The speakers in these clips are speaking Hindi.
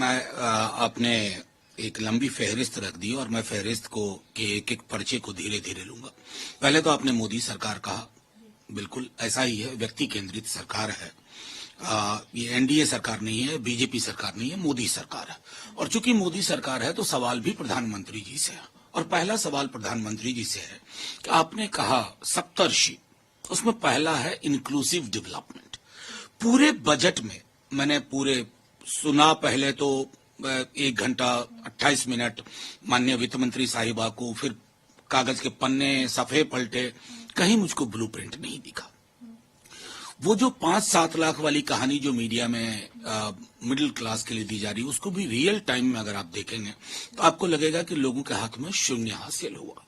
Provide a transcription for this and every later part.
आपने एक लंबी फहरिस्त रख दी और मैं फहरिस्त को के एक एक पर्चे को धीरे धीरे लूंगा। पहले तो आपने मोदी सरकार कहा, बिल्कुल ऐसा ही है, व्यक्ति केंद्रित सरकार है। ये एनडीए सरकार नहीं है, बीजेपी सरकार नहीं है, मोदी सरकार है। और चूंकि मोदी सरकार है तो सवाल भी प्रधानमंत्री जी से है। और पहला सवाल प्रधानमंत्री जी से है कि आपने कहा सप्तर्षि, उसमें पहला है इंक्लूसिव डेवलपमेंट। पूरे बजट में मैंने पूरे सुना, पहले तो 1 घंटा 28 मिनट माननीय वित्त मंत्री साहिबा को, फिर कागज के पन्ने सफे पलटे, कहीं मुझको ब्लूप्रिंट नहीं दिखा। वो जो 5-7 लाख वाली कहानी जो मीडिया में मिडिल क्लास के लिए दी जा रही है, उसको भी रियल टाइम में अगर आप देखेंगे तो आपको लगेगा कि लोगों के हाथ में शून्य हासिल हुआ।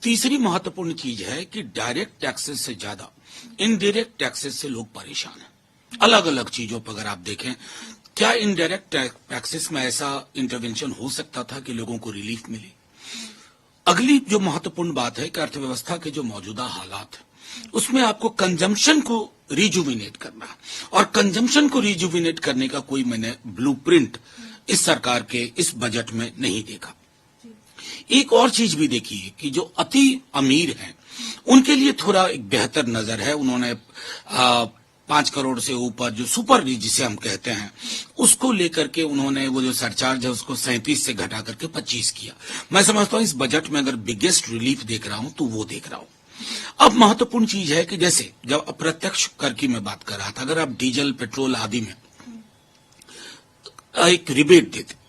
तीसरी महत्वपूर्ण चीज है कि डायरेक्ट टैक्सेस से ज्यादा इनडायरेक्ट टैक्सेस से लोग परेशान हैं। अलग अलग चीजों पर अगर आप देखें, क्या इनडायरेक्ट टैक्सेस में ऐसा इंटरवेंशन हो सकता था कि लोगों को रिलीफ मिले? अगली जो महत्वपूर्ण बात है कि अर्थव्यवस्था के जो मौजूदा हालात है उसमें आपको कंजम्पशन को रिजुविनेट करना है, और कंजम्पशन को रिजुविनेट करने का कोई मैंने ब्लूप्रिंट इस सरकार के इस बजट में नहीं देखा। एक और चीज भी देखिए कि जो अति अमीर हैं उनके लिए थोड़ा एक बेहतर नजर है। उन्होंने 5 करोड़ से ऊपर जो सुपर रिच जिसे हम कहते हैं उसको लेकर के उन्होंने वो जो सरचार्ज है उसको 37 से घटा करके 25 किया। मैं समझता हूं इस बजट में अगर बिगेस्ट रिलीफ देख रहा हूं तो वो देख रहा हूं। अब महत्वपूर्ण चीज है कि जैसे जब अप्रत्यक्ष कर की मैं बात कर रहा था, अगर आप डीजल पेट्रोल आदि में एक रिबेट देते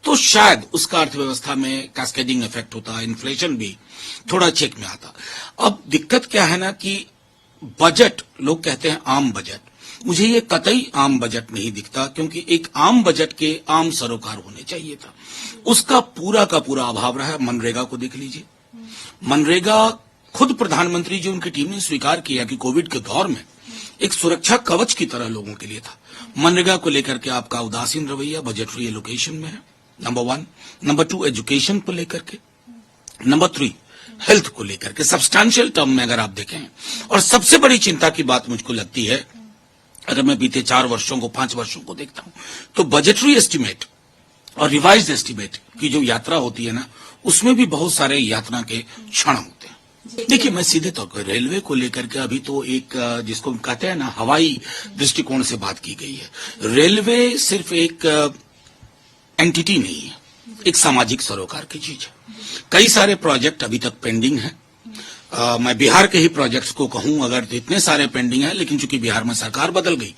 तो शायद उसका अर्थव्यवस्था में कैस्केडिंग इफेक्ट होता, इन्फ्लेशन भी थोड़ा चेक में आता। अब दिक्कत क्या है ना कि बजट, लोग कहते हैं आम बजट, मुझे ये कतई आम बजट नहीं दिखता, क्योंकि एक आम बजट के आम सरोकार होने चाहिए था, उसका पूरा का पूरा अभाव रहा। मनरेगा को देख लीजिए, मनरेगा खुद प्रधानमंत्री जी उनकी टीम ने स्वीकार किया कि कोविड के दौर में एक सुरक्षा कवच की तरह लोगों के लिए था। मनरेगा को लेकर के आपका उदासीन रवैया बजटरी एलोकेशन में है, नंबर 1। नंबर 2 एजुकेशन को लेकर के, नंबर 3 हेल्थ को लेकर के सब्सटैंशियल टर्म में अगर आप देखें। और सबसे बड़ी चिंता की बात मुझको लगती है, अगर मैं बीते 4 वर्षों को 5 वर्षों को देखता हूं तो बजटरी एस्टिमेट और रिवाइज्ड एस्टिमेट की जो यात्रा होती है ना, उसमें भी बहुत सारे यात्रा के क्षण होते हैं। देखिए, मैं सीधे तौर पर रेलवे को लेकर के अभी तो एक जिसको कहते हैं ना हवाई दृष्टिकोण से बात की गई है। रेलवे सिर्फ एक एंटिटी नहीं है, एक सामाजिक सरोकार की चीज है। कई सारे प्रोजेक्ट अभी तक पेंडिंग हैं। मैं बिहार के ही प्रोजेक्ट्स को कहूं, अगर तो इतने सारे पेंडिंग हैं, लेकिन चूंकि बिहार में सरकार बदल गई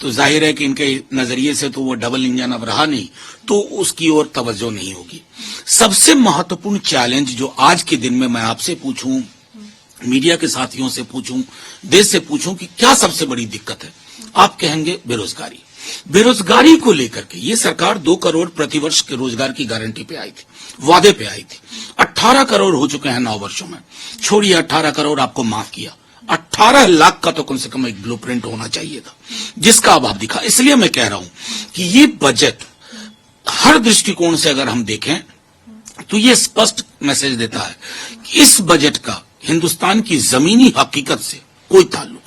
तो जाहिर है कि इनके नजरिए से तो वो डबल इंजन अब रहा नहीं, तो उसकी ओर तवज्जो नहीं होगी। सबसे महत्वपूर्ण चैलेंज जो आज के दिन में मैं आपसे पूछूं, मीडिया के साथियों से पूछूं, देश से पूछूं कि क्या सबसे बड़ी दिक्कत है, आप कहेंगे बेरोजगारी। बेरोजगारी को लेकर के ये सरकार 2 करोड़ प्रतिवर्ष के रोजगार की गारंटी पे आई थी, वादे पे आई थी। 18 करोड़ हो चुके हैं 9 वर्षों में। छोड़िए 18 करोड़ आपको माफ किया, 18 लाख का तो कम से कम एक ब्लूप्रिंट होना चाहिए था, जिसका अभाव दिखा। इसलिए मैं कह रहा हूं कि ये बजट हर दृष्टिकोण से अगर हम देखें तो ये स्पष्ट मैसेज देता है कि इस बजट का हिंदुस्तान की जमीनी हकीकत से कोई ताल्लुक